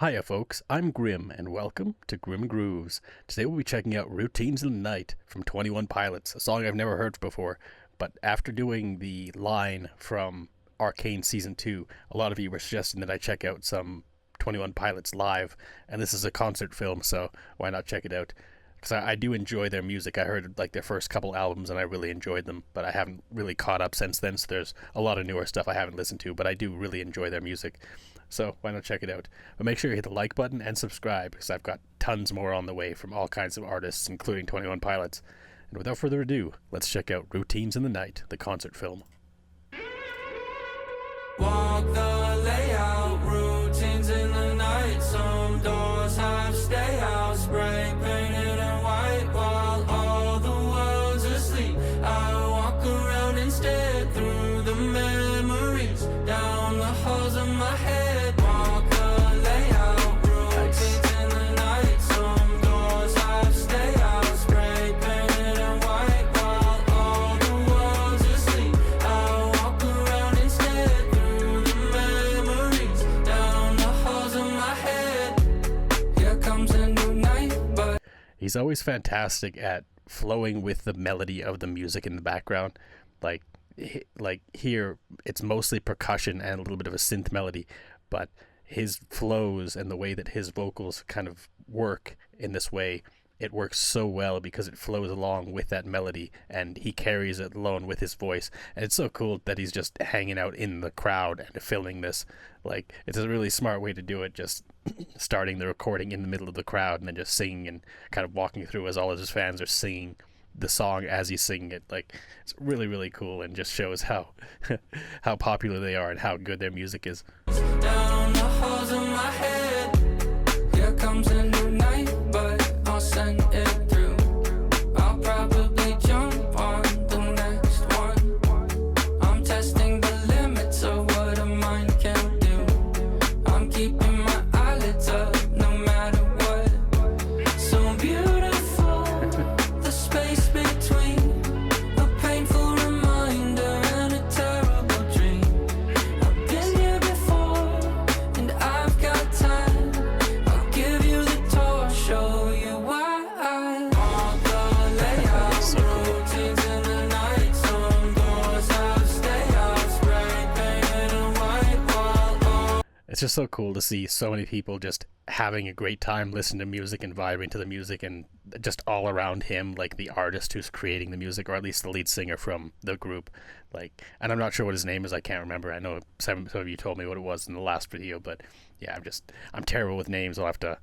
Hiya folks, I'm Grim and welcome to Grim Grooves. Today we'll be checking out Routines in the Night from 21 Pilots, a song I've never heard before, but after doing the line from Arcane Season 2, a lot of you were suggesting that I check out some 21 Pilots live, and this is a concert film, so why not check it out? Because I do enjoy their music. I heard like their first couple albums and I really enjoyed them, but I haven't really caught up since then, so there's a lot of newer stuff I haven't listened to, but I do really enjoy their music. So why not check it out? But make sure you hit the like button and subscribe, because I've got tons more on the way from all kinds of artists, including 21 Pilots. And without further ado, let's check out Routines in the Night, the concert film. Walk the layout, routines in the night. Some doors have stay out, spray painted and white while all the world's asleep. I walk around instead through the memories, down the halls of my head. Walk the layout, routines in the night. Some doors have stay out, spray painted and white while all the world's asleep. I walk around instead through the memories, down the halls of my head. Here comes a new night, but He's always fantastic at flowing with the melody of the music in the background. Like, like here, it's mostly percussion and a little bit of a synth melody, but his flows and the way that his vocals kind of work in this way, it works so well because it flows along with that melody and he carries it alone with his voice. And it's so cool that he's just hanging out in the crowd and filming this. Like, it's a really smart way to do it, just starting the recording in the middle of the crowd and then just singing and kind of walking through as all of his fans are singing the song as he's singing it. Like, it's really, really cool and just shows how how popular they are and how good their music is. down the halls of my head. Here comes a new night, but I'll send it through. I'll probably jump on the next one. I'm testing the limits of what a mind can do. I'm keeping my eyelids up no matter what. So beautiful, the space between a painful reminder and a terrible dream. I've been here before, and I've got time. I'll give you the tour, show you why. Walk the layout, So cool. routines in the night. Some doors have stay out, spray painted and white while all It's just so cool to see so many people just having a great time listening to music and vibing to the music, and just all around him, like the artist who's creating the music, or at least the lead singer from the group. Like, and I'm not sure what his name is, I can't remember. I know some of you told me what it was in the last video, but yeah, I'm terrible with names. I'll have to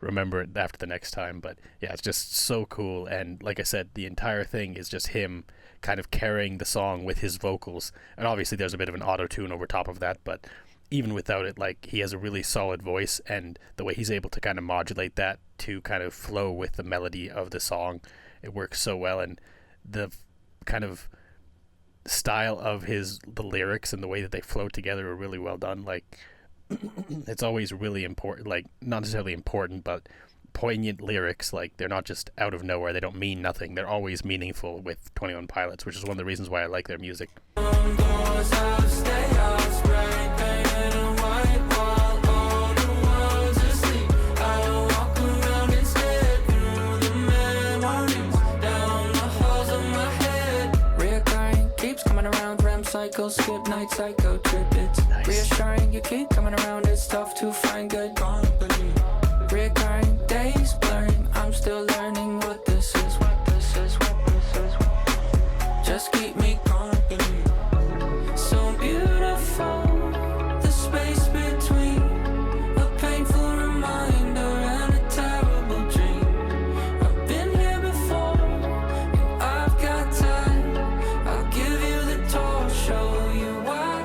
remember it after the next time. But yeah, it's just so cool. And like I said, the entire thing is just him kind of carrying the song with his vocals. And obviously there's a bit of an auto tune over top of that, but even without it, like, he has a really solid voice, and the way he's able to kind of modulate that to kind of flow with the melody of the song, it works so well. And the kind of style of the lyrics and the way that they flow together are really well done. Like, it's always really important, like, not necessarily important, but poignant lyrics. Like, they're not just out of nowhere, they don't mean nothing, they're always meaningful with 21 Pilots, which is one of the reasons why I like their music. some doors have stay out, spray painted and white while all the world's asleep. I walk around instead through the memories, down the halls of my head. Reoccurring keeps coming around, REM cycle, skip night, psycho trip. It's Nice. reassuring you keep coming around. It's tough to find good company. Reoccurring days blurring. I'm still learning what this is. What this is. What this is. Just keep me company. So beautiful, the space between a painful reminder and a terrible dream. I've been here before, and I've got time. I'll give you the tour, show you why.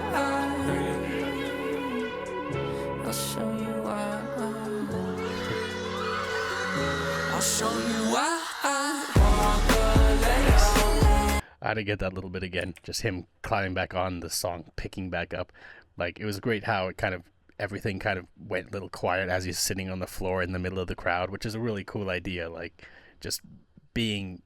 I'll show you why. I'll show you why. Walk the layout. I had to get that little bit again, just him climbing back on the song, picking back up. Like, it was great how it kind of, everything kind of went a little quiet as he's sitting on the floor in the middle of the crowd, which is a really cool idea. Like, just being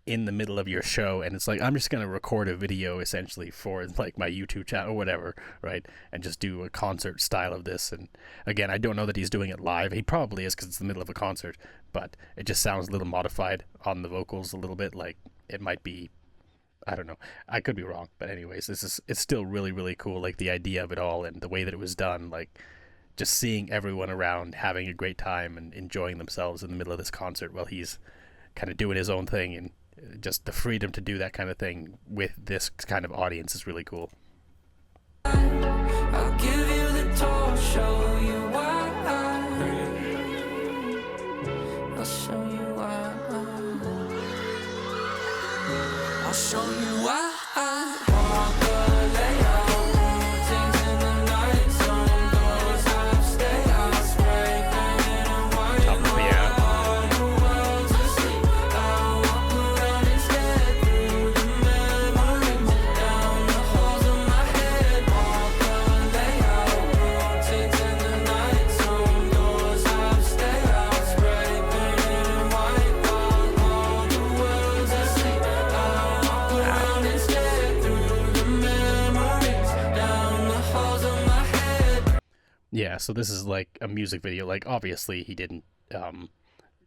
in the middle of your show, and it's like, I'm just gonna record a video essentially for like my YouTube channel or whatever, right? And just do a concert style of this. And again, I don't know that he's doing it live. He probably is because it's the middle of a concert, but it just sounds a little modified on the vocals a little bit. Like it might be, I don't know. I could be wrong, but anyways, it's still really really cool. Like the idea of it all and the way that it was done. Like just seeing everyone around having a great time and enjoying themselves in the middle of this concert while he's kind of doing his own thing, and just the freedom to do that kind of thing with this kind of audience is really cool. I'll give you the tour, show you why. I'll show you why. I'll show you why. Walk the layout, things in the night, some doors half stay out, spray painted and white. Top of the piano. All the world's asleep. I walk around instead through the memories, down the halls of my head. Walk the layout, things in the night, some doors half stay out, spray painted and white. All the world's asleep. I walk around instead through the memories, down the halls of my head. Yeah, so this is like a music video. Like obviously he didn't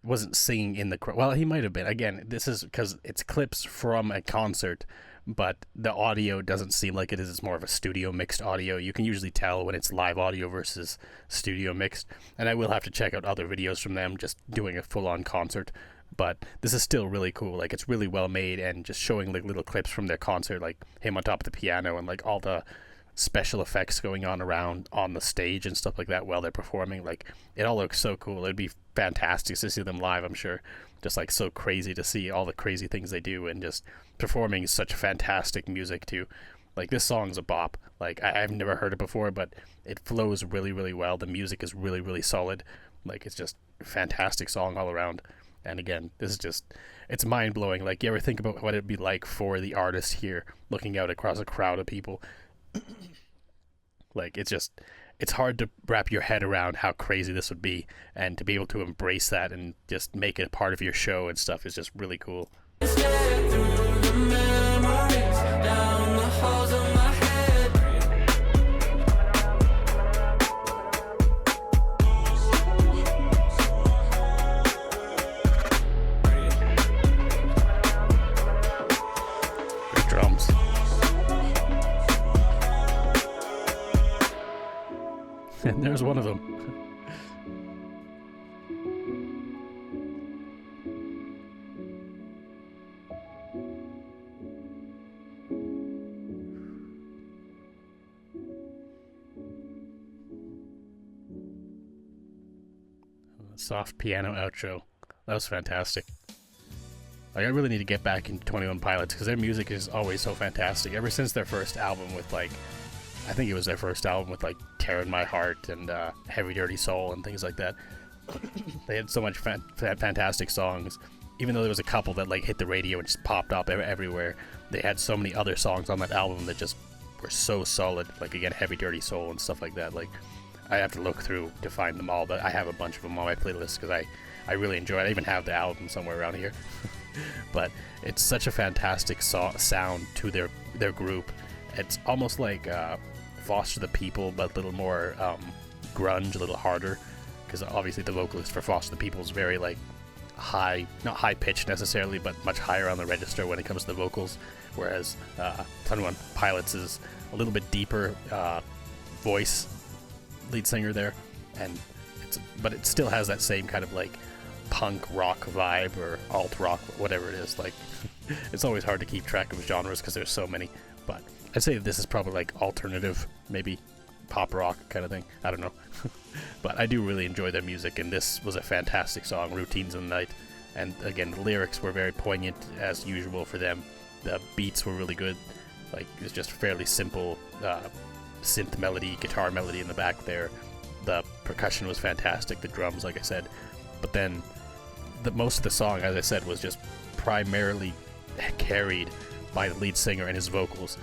wasn't singing in the well, he might have been. Again, this is because it's clips from a concert, but the audio doesn't seem like it is. It's more of a studio mixed audio. You can usually tell when it's live audio versus studio mixed. And I will have to check out other videos from them just doing a full on concert. But this is still really cool. Like it's really well made, and just showing like little clips from their concert, like him on top of the piano and like all the special effects going on around on the stage and stuff like that while they're performing. Like it all looks so cool. It'd be fantastic to see them live, I'm sure. Just like so crazy to see all the crazy things they do, and just performing such fantastic music too. Like this song's a bop. Like I've never heard it before, but it flows really really well. The music is really really solid. Like it's just a fantastic song all around. And again, this is just, it's mind blowing. Like you ever think about what it'd be like for the artist here looking out across a crowd of people? Like it's hard to wrap your head around how crazy this would be, and to be able to embrace that and just make it a part of your show and stuff is just really cool. Instead through the memories, down the halls of my head. Great drums. And there's one of them. Soft piano outro. That was fantastic. Like I really need to get back into 21 Pilots because their music is always so fantastic. Ever since their first album with like, I think it was their first album with like Tearing My Heart and Heavy Dirty Soul and things like that. They had so much fantastic songs. Even though there was a couple that like hit the radio and just popped up everywhere, they had so many other songs on that album that just were so solid. Like again, Heavy Dirty Soul and stuff like that. Like I have to look through to find them all, but I have a bunch of them on my playlist because I really enjoy it. I even have the album somewhere around here. But it's such a fantastic sound to their group. It's almost like Foster the People, but a little more grunge, a little harder, because obviously the vocalist for Foster the People is very like high, not high pitched necessarily, but much higher on the register when it comes to the vocals, whereas 21 Pilots is a little bit deeper voice lead singer there, and but it still has that same kind of like punk rock vibe or alt rock, whatever it is. Like it's always hard to keep track of genres because there's so many, but I'd say this is probably like alternative, maybe pop rock kind of thing. I don't know. But I do really enjoy their music, and this was a fantastic song, Routines in the Night. And again, the lyrics were very poignant as usual for them. The beats were really good. Like it's just fairly simple synth melody, guitar melody in the back there. The percussion was fantastic, the drums, like I said. But then most of the song, as I said, was just primarily carried by the lead singer and his vocals.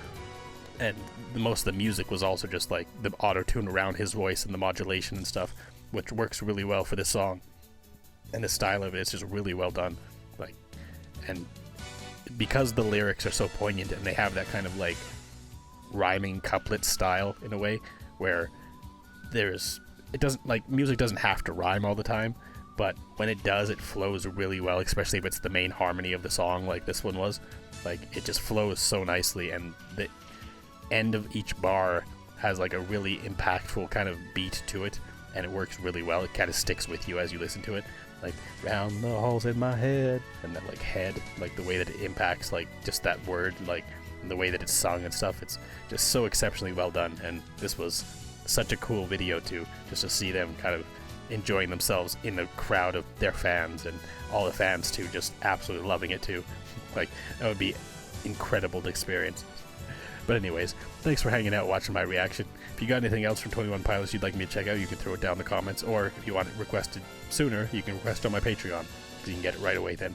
And most of the music was also just like the auto-tune around his voice and the modulation and stuff, which works really well for this song. And the style of it is just really well done. Like, and because the lyrics are so poignant and they have that kind of like rhyming couplet style in a way where it doesn't, like, music doesn't have to rhyme all the time, but when it does, it flows really well, especially if it's the main harmony of the song like this one was. Like, it just flows so nicely, and the end of each bar has like a really impactful kind of beat to it, and it works really well. It kind of sticks with you as you listen to it, like round the halls in my head, and that like head, like the way that it impacts like just that word, like the way that it's sung and stuff. It's just so exceptionally well done, and this was such a cool video too, just to see them kind of enjoying themselves in the crowd of their fans, and all the fans too just absolutely loving it too. Like, that would be incredible to experience. But anyways, thanks for hanging out watching my reaction. If you got anything else from 21 Pilots you'd like me to check out, you can throw it down in the comments, or if you want it requested sooner, you can request on my Patreon, because you can get it right away then.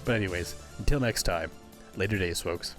But anyways, until next time, later days folks.